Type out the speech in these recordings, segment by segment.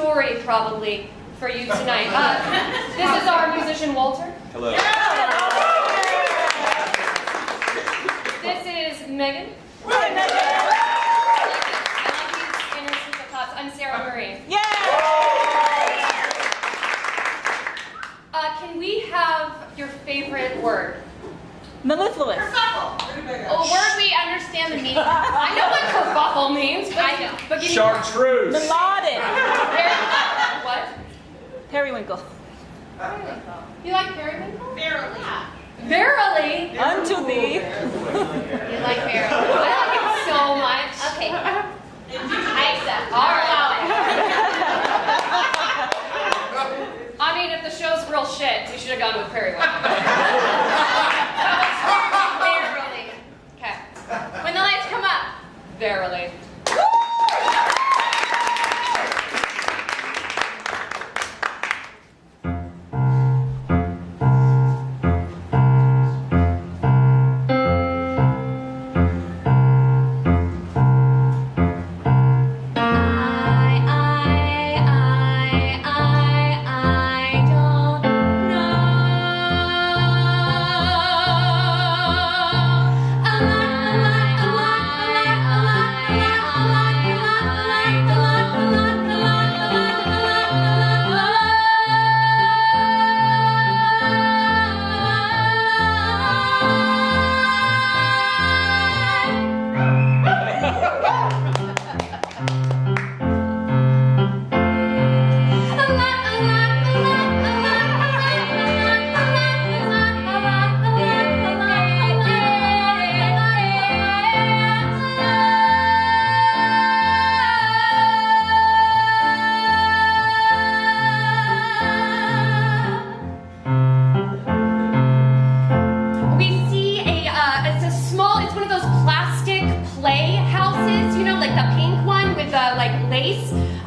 story, probably, for you tonight. This is our musician, Walter. Hello. This is Megan. Hi, Megan. I love these inner claps. I'm Sarah Marie. Yay! Can we have your favorite word? Mellifluous. A word we understand the meaning of. I know what kerfuffle means, but I know. But give me more. Chartreuse. Melodic. What? Periwinkle. You like periwinkle? Verily. Verily? Unto thee. You like verily. I like it so much. Okay. I accept. All right. Allow I mean, if the show's real shit, we should have gone with periwinkle. Verily. Okay. When the lights come up. Verily.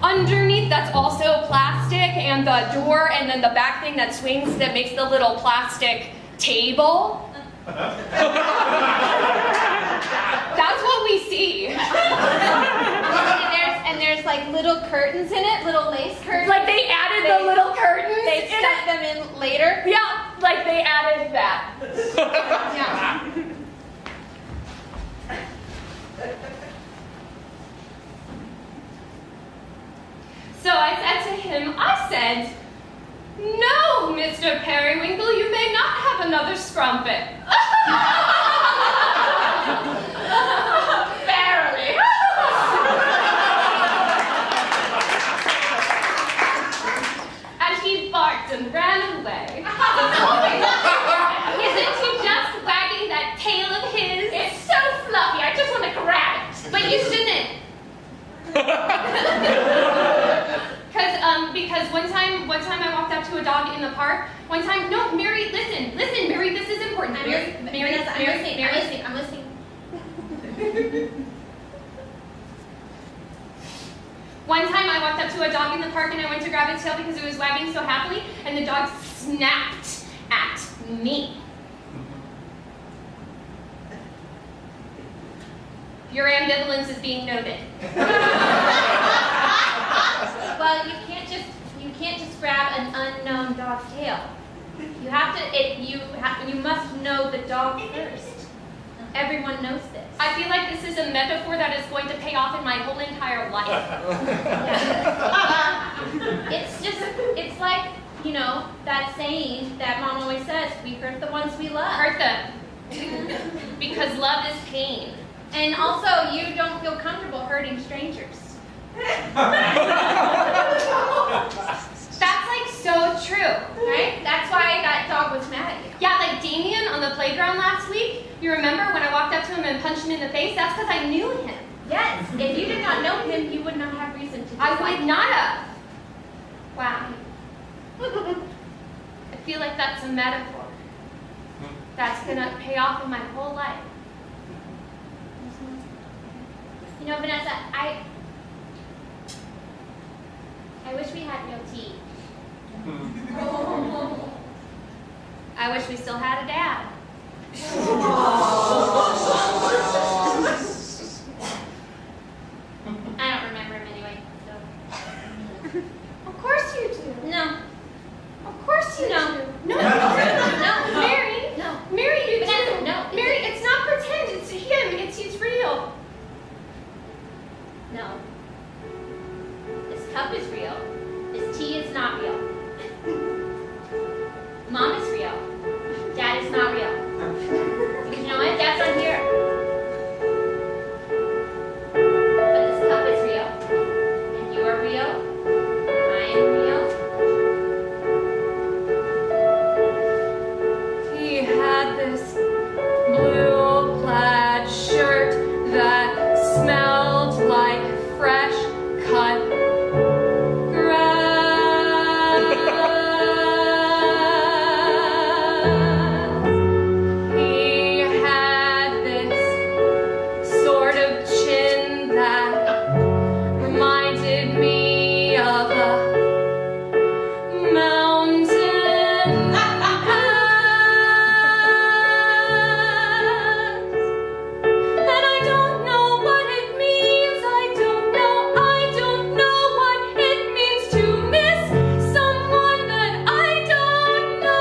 Underneath, that's also plastic, and the door, and then the back thing that swings that makes the little plastic table. That's what we see. And there's like little curtains in it, little lace curtains. Like they added the little curtains. They stuck them in later. Yeah, like they added that. Yeah. So I said to him, "No, Mr. Periwinkle, you may not have another scrumpet." Barely. And he barked and ran away. Isn't he just wagging that tail of his? It's so fluffy, I just want to grab it. But you shouldn't. Because one time I walked up to a dog in the park. No, Mary, listen, Mary, this is important. I'm listening. One time I walked up to a dog in the park and I went to grab its tail because it was wagging so happily, and the dog snapped at me. Your ambivalence is being noted. Well, you can't just grab an unknown dog's tail. You have to. You must know the dog first. Everyone knows this. I feel like this is a metaphor that is going to pay off in my whole entire life. It's like, that saying that Mom always says, we hurt the ones we love. Hurt them. Because love is pain. And also, you don't feel comfortable hurting strangers. That's like so true. Right? That's why that dog was mad at you. Yeah, like Damien on the playground last week. You remember when I walked up to him and punched him in the face? That's because I knew him. Yes. If you did not know him, you would not have reason to I dislike would not have. Wow. I feel like that's a metaphor. That's gonna pay off in my whole life. Vanessa, I wish we had no tea. I wish we still had a dad. I don't remember him anyway, so. Of course you do. No. Of course you No. do. No. No. Mary. No. Mary, you Vanessa, do. no. Mary, it's not pretend. It's him. He's real. No. This cup is real. This tea is not real. Mom is real. Dad is not real. Because you know what? Dad's not here. But this cup is real. And you are real. I am real. He had this blue plaid shirt that smelled like fresh cut grass. He had this sort of chin that reminded me of a mountain pass. And I don't know what it means. I don't know what it means to miss someone that I don't know.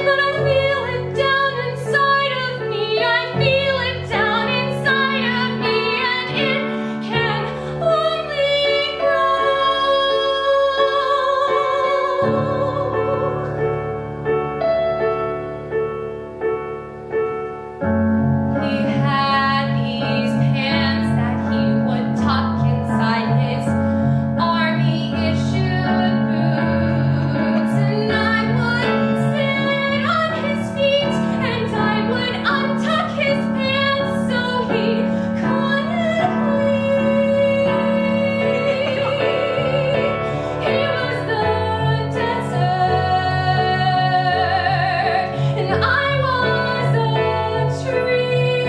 But I feel it down inside of me. I feel it down inside of me, and it can only grow. He had these pants that he would tuck inside his army-issued boots, and I would sit on his feet, and I would untuck his pants so he couldn't bleed. He was the desert, and I was a tree,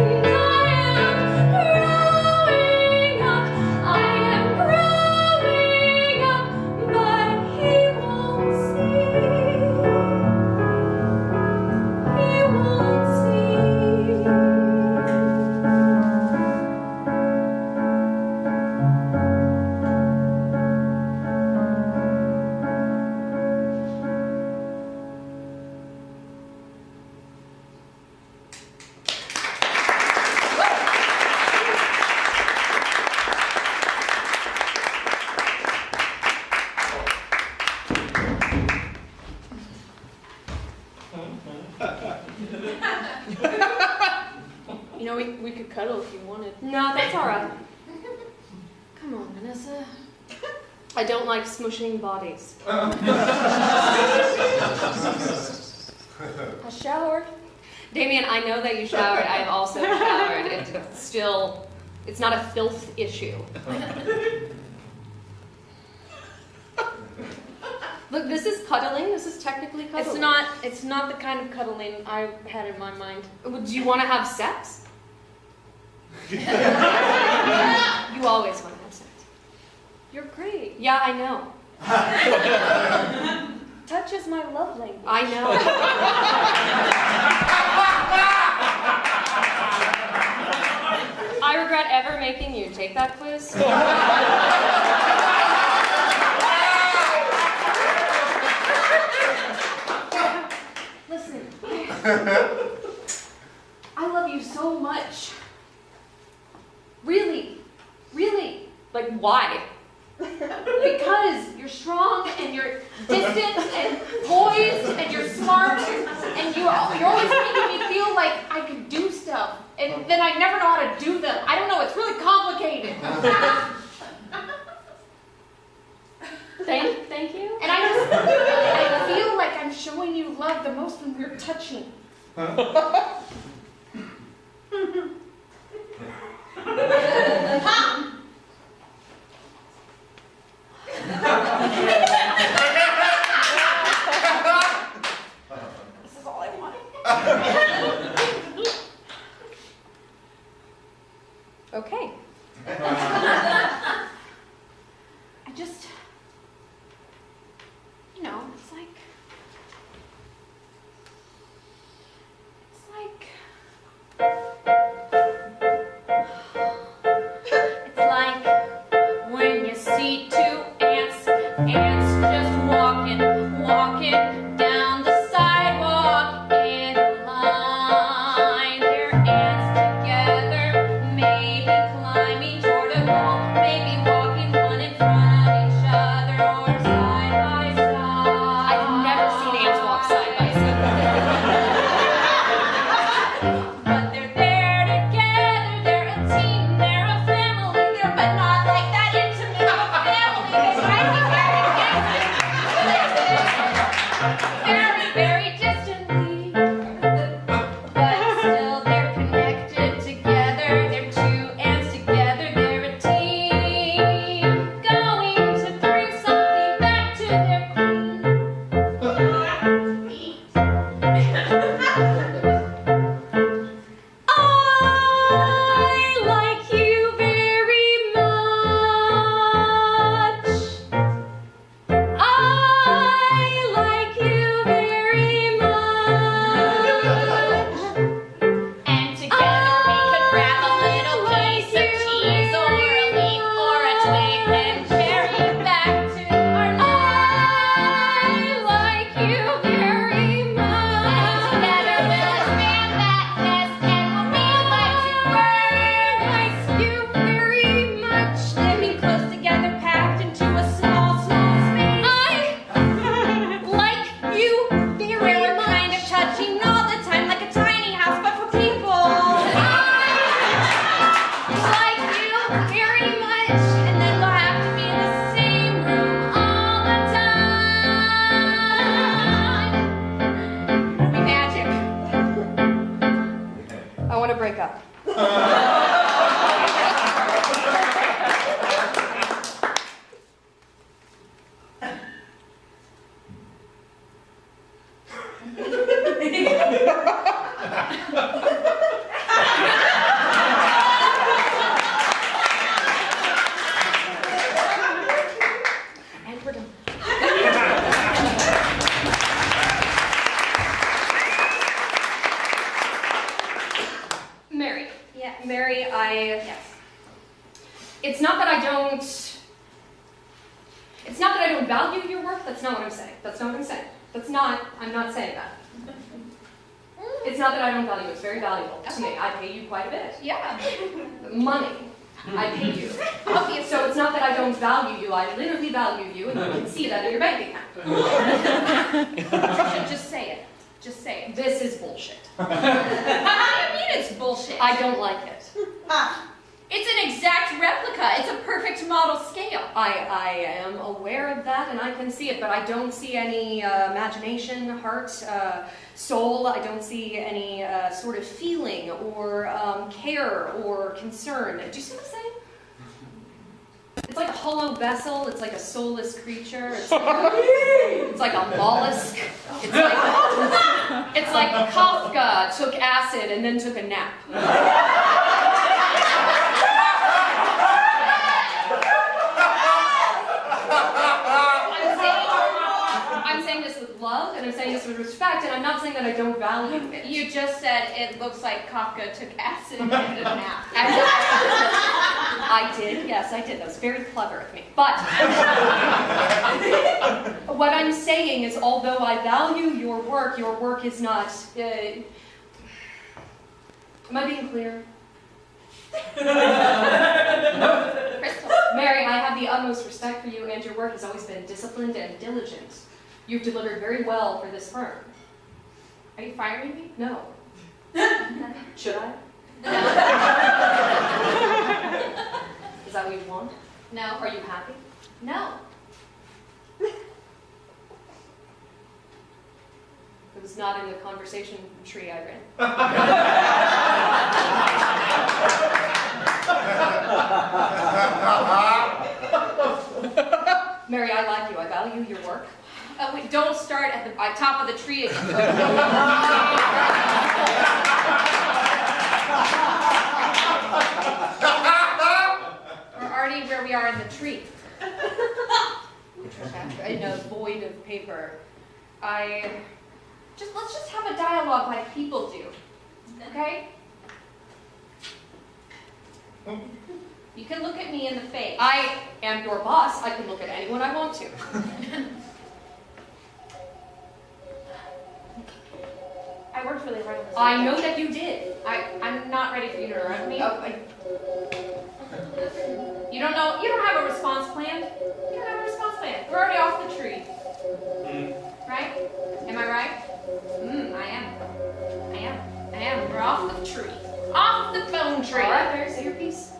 and I am growing up, but he won't see. He won't see. You know, we could cuddle if you wanted. No, that's all right. Come on, Vanessa. I don't like smushing bodies. I showered. Damien, I know that you showered. I've also showered. It's not a filth issue. Look, this is cuddling. This is technically cuddling. It's not the kind of cuddling I had in my mind. Do you want to have sex? You always want to have sex. You're great. Yeah, I know. Touch is my love language. I know. I regret ever making you take that quiz. Listen, I love you so much. Really, really. Like, why? Because you're strong and you're distant and poised and you're smart and you're always making me feel like I could do stuff and then I never know how to do them. I don't know, it's really complicated. Thank you. And I feel like I'm showing you love the most when we're touching. This is all I want. Okay. I just, you know, it's like very much, and then we'll have to be in the same room all the time. It'll be magic. I want to break up. And we're done. Mary. Yes. Mary, Yes. it's not that I don't value your work. That's not what I'm saying. I'm not saying that. It's not that I don't value it. It's very valuable to me. I pay you quite a bit. Yeah. Money. I pay you. Obviously. So it's not that I don't value you. I literally value you, and you can see that in your bank account. Just say it. Just say it. This is bullshit. How do you mean it's bullshit? I don't like it. It's an exact replica. It's a perfect model scale. I am aware of that, and I can see it, but I don't see any imagination, heart, soul. I don't see any sort of feeling or care or concern. Do you see what I'm saying? It's like a hollow vessel. It's like a soulless creature. It's like a mollusk. It's like Kafka took acid and then took a nap. I'm saying this with love, and I'm saying this with respect, and I'm not saying that I don't value it. You just said it looks like Kafka took acid and did a nap. I did, yes, I did. That was very clever of me. But what I'm saying is, although I value your work is not. Am I being clear? Crystal. Mary, I have the utmost respect for you, and your work has always been disciplined and diligent. You've delivered very well for this firm. Are you firing me? No. Should I? No. Is that what you want? No. Are you happy? No. It was not in the conversation tree I ran. Mary, I like you. I value your work. Wait, don't start at the top of the tree again. We're already where we are in the tree. In a void of paper. Let's just have a dialogue like people do. Okay? You can look at me in the face. I am your boss. I can look at anyone I want to. I worked really hard on this. I know that you did. I'm not ready for you to interrupt me. Oh, You don't have a response plan? You don't have a response plan. We're already off the tree. Right? Am I right? I am. We're off the tree. Off the phone tree. all right, Mary, say your piece.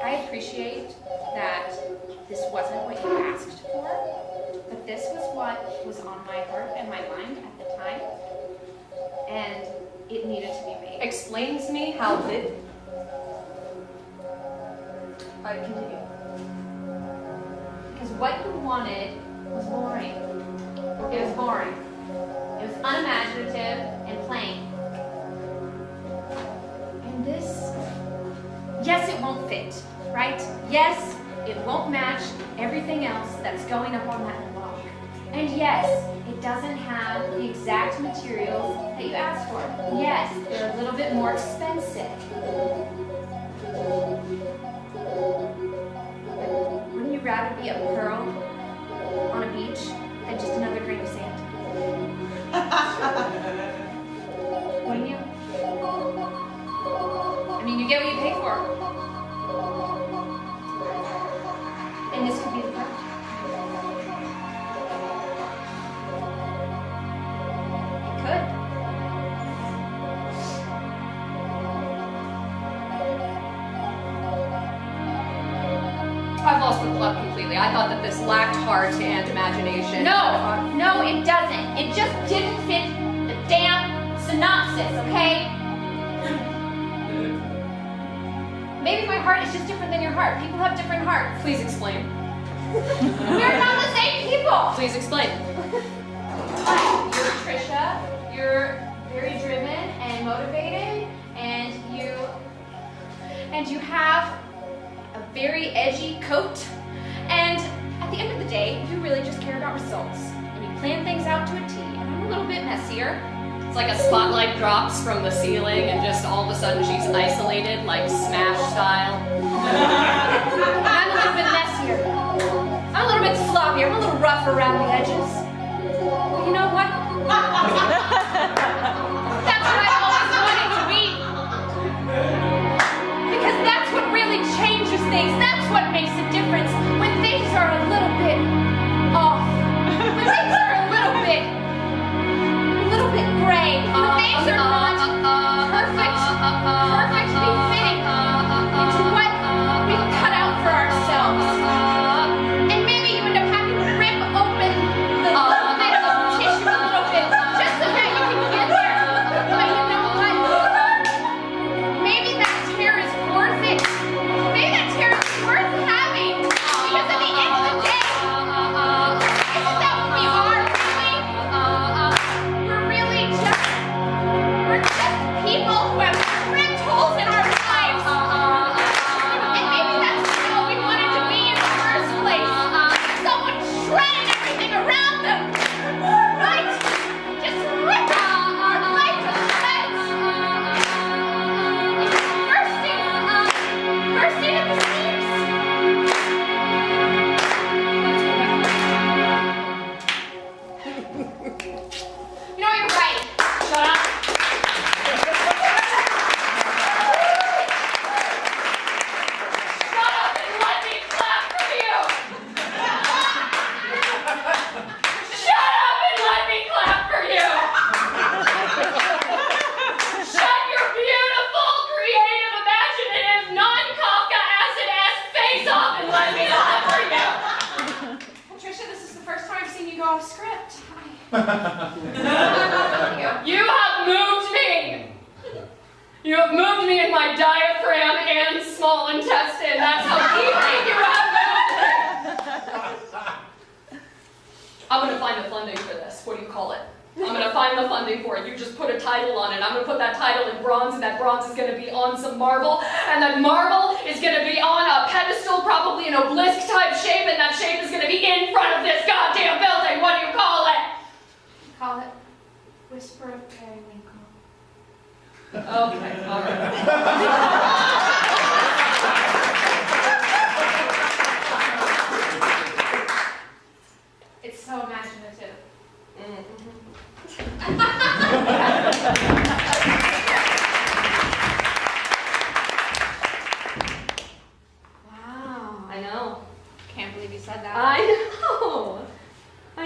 I appreciate that this wasn't what you asked for, but this was what was on my heart and my mind at the time, and it needed to be made. Explain to me how did. I continue. Because what you wanted was boring. It was boring. It was unimaginative and plain. And this, yes, it won't fit, right? Yes, it won't match everything else that's going up on that log. And yes, it doesn't have the exact materials that you asked for. Yes, they're a little bit more expensive. Wouldn't you rather be a pearl on a beach than just another grain of sand? Wouldn't you? I mean, you get what you pay for. And this could be the pearl. It could. lost the plot completely. I thought that this lacked heart and imagination. No, it doesn't. It just didn't fit the damn synopsis, okay? Maybe my heart is just different than your heart. People have different hearts. Please explain. We're not the same people. Please explain. You're Trisha. You're very driven and motivated, and you have a very edgy coat. And at the end of the day, you really just care about results, and you plan things out to a T. And I'm a little bit messier. It's like a spotlight drops from the ceiling and just all of a sudden she's isolated, like Smash style. I'm a little bit messier. I'm a little bit sloppier. I'm a little rough around the edges. But you know what? That's what I've always wanted to be. Because that's what really changes things. That's what makes a difference. When things are a little bit off. When things are a little bit gray. When things are not perfectly fitting into what we've cut out for ourselves. And maybe you end up having to rip open the little bit of tissue a little bit just so that you can get there. But you know what? Maybe that tear is worth it. Maybe that tear is worth having. Because at the end of the day, isn't that what we are, really? We're just people who have ripped holes in our lives. And maybe that's what we wanted to be in the first place. Someone shredded everything around them. Right? Just ripped our life to shreds. Bursting at the seams. You know, you're right. Shut up. Shut up and let me clap for you. Shut up and let me clap for you. Shut your beautiful, creative, imaginative, non-Kafka acid-esque face off and let me clap for you. Patricia, this is the first time I've seen you go off script. You have moved me! You have moved me in my diaphragm and small intestine. That's how deeply you have moved me! I'm gonna find the funding for this. What do you call it? I'm gonna find the funding for it. You just put a title on it. I'm gonna put that title in bronze, and that bronze is gonna be on some marble, and that marble is gonna be on a pedestal, probably an obelisk type shape, and that shape is gonna be in front of this goddamn building. What do you call it? Call it Whisper of Periwinkle. Okay, all right. It's so imaginative. Wow. I know. Can't believe you said that. I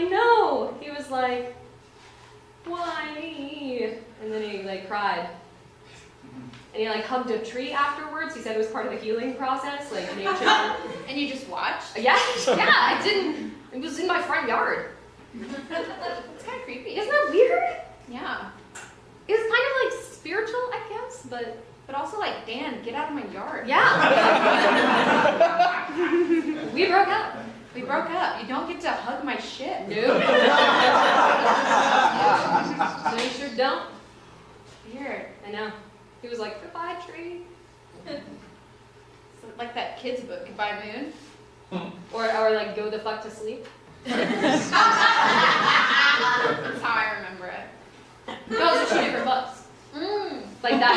know. He was like, why me? And then he like cried. And he like hugged a tree afterwards. He said it was part of the healing process, like nature. And you just watched? Yeah, I didn't. It was in my front yard. It's kind of creepy. Isn't that weird? Yeah. It was kind of like spiritual, I guess, but also like, Dan, get out of my yard. yeah. We broke up. We broke up. You don't get to hug my shit. Nope. No, you sure don't. Weird. I know. He was like, goodbye, tree. So, like that kid's book, Goodbye Moon. Or like, go the fuck to sleep. That's how I remember it. No, those are two different books. Like that.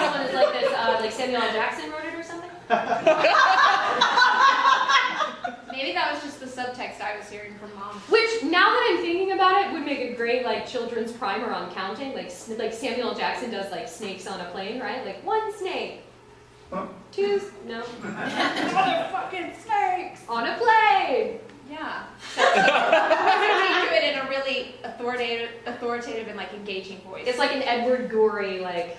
This one is like this, like Samuel L. Jackson wrote it or something. Maybe that was just the subtext I was hearing from Mom. Which, now that I'm thinking about it, would make a great like children's primer on counting. Like Samuel L. Jackson does like snakes on a plane, right? Like 1 snake, 2, no. Motherfucking snakes! On a plane. Yeah. So he do it in a really authoritative and like engaging voice. It's like an Edward Gorey, like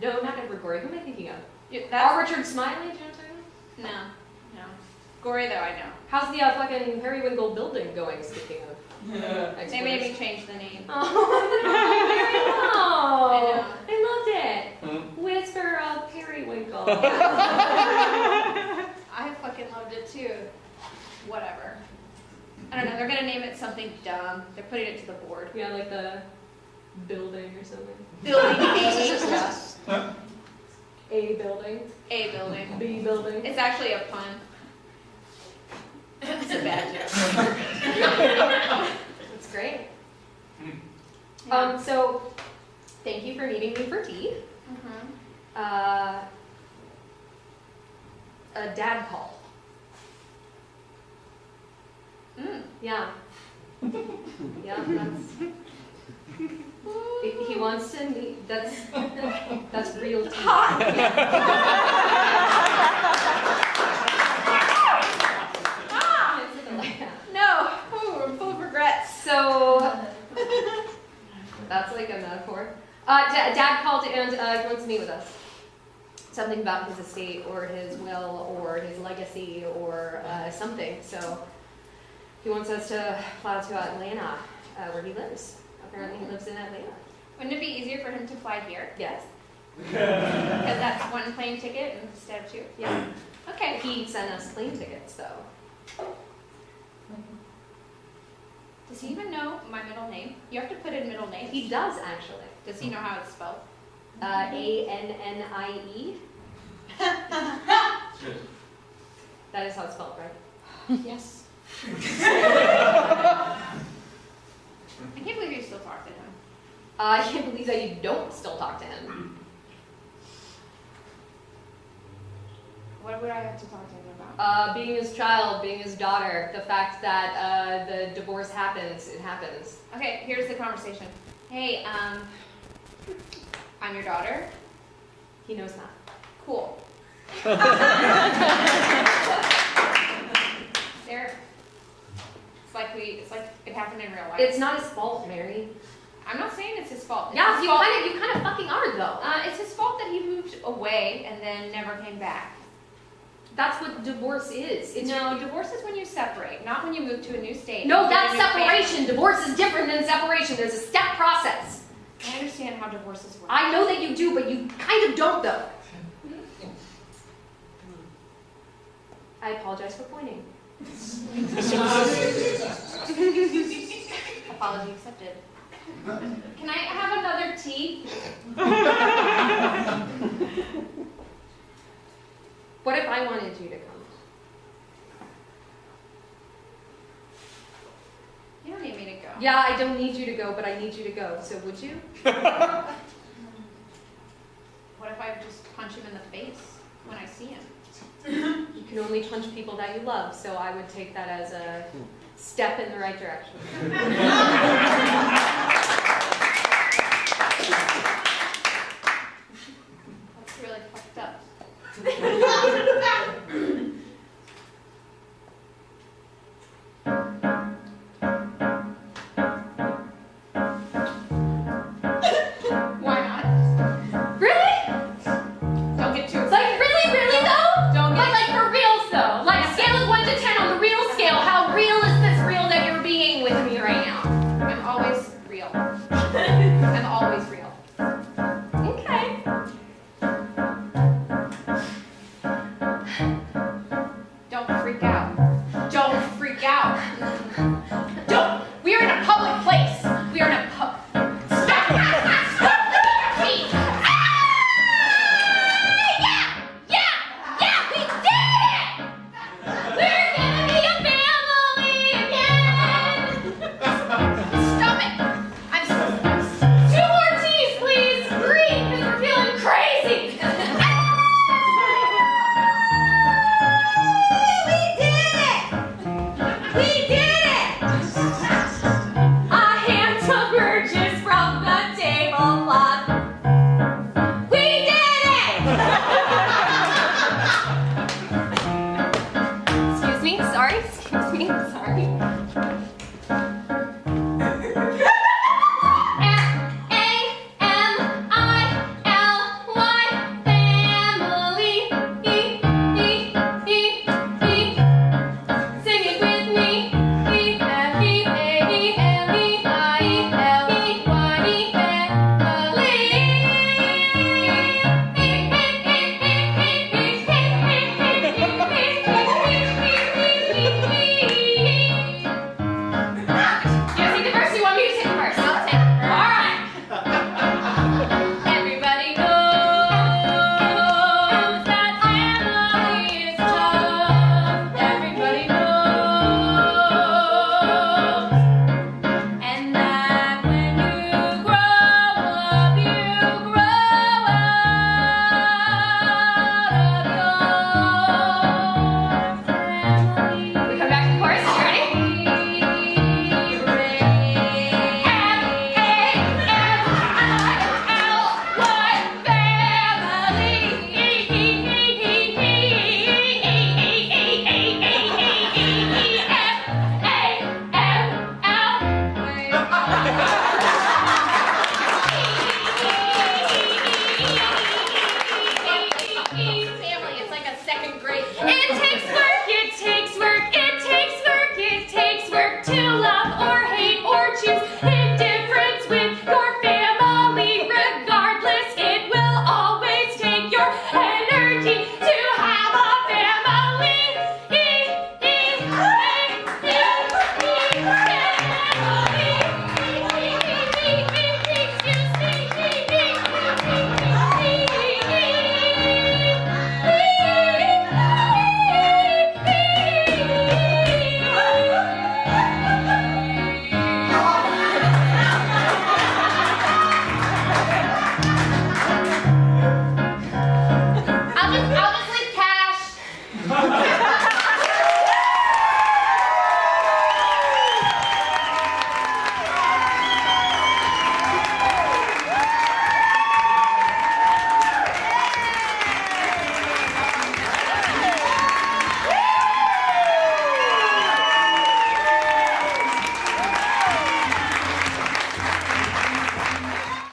no, not Edward Gorey. Who am I thinking of? That's Richard Smiley. Do you know what I'm talking about? no. No. Gory though, I know. How's the fucking Periwinkle building going, speaking of? They made me change the name. Oh, I loved it. Whisper of Periwinkle. I fucking loved it too. Whatever. I don't know, they're gonna name it something dumb. They're putting it to the board. Yeah, like the building or something. Building A. A building. A building. B building. It's actually a pun. It's a bad joke. That's great. Yeah. So, thank you for meeting me for tea. A dad call. Yeah. Yeah, he wants to meet. That's real tea. No. Ooh, I'm full of regrets. So that's like a metaphor. Dad called and he wants to meet with us. Something about his estate or his will or his legacy or something. So he wants us to fly to Atlanta, where he lives. Apparently he lives in Atlanta. Wouldn't it be easier for him to fly here? Yes. Because that's one plane ticket instead of two? Yeah. Okay. He sent us plane tickets, though. Does he even know my middle name? You have to put in middle name. He does, actually. Does he know how it's spelled? A-N-N-I-E. That is how it's spelled, right? Yes. I can't believe you still talk to him. I can't believe that you don't still talk to him. What would I have to talk to him about? Being his child, being his daughter, the fact that the divorce happens, it happens. Okay, here's the conversation. Hey, I'm your daughter. He knows that. Cool. There. It's like it happened in real life. It's not his fault, Mary. I'm not saying it's his fault. It's Yeah, his you fault. kind of fucking are, though. It's his fault that he moved away and then never came back. That's what divorce is. Divorce is when you separate, not when you move to a new state. No, You that's get a new separation. family. Divorce is different than separation. There's a step process. I understand how divorces work. I know that you do, but you kind of don't, though. I apologize for pointing. Apology accepted. Can I have another tea? What if I wanted you to come? You don't need me to go. Yeah, I don't need you to go, but I need you to go. So would you? What if I just punch him in the face when I see him? You can only punch people that you love, so I would take that as a step in the right direction. That's really fucked up.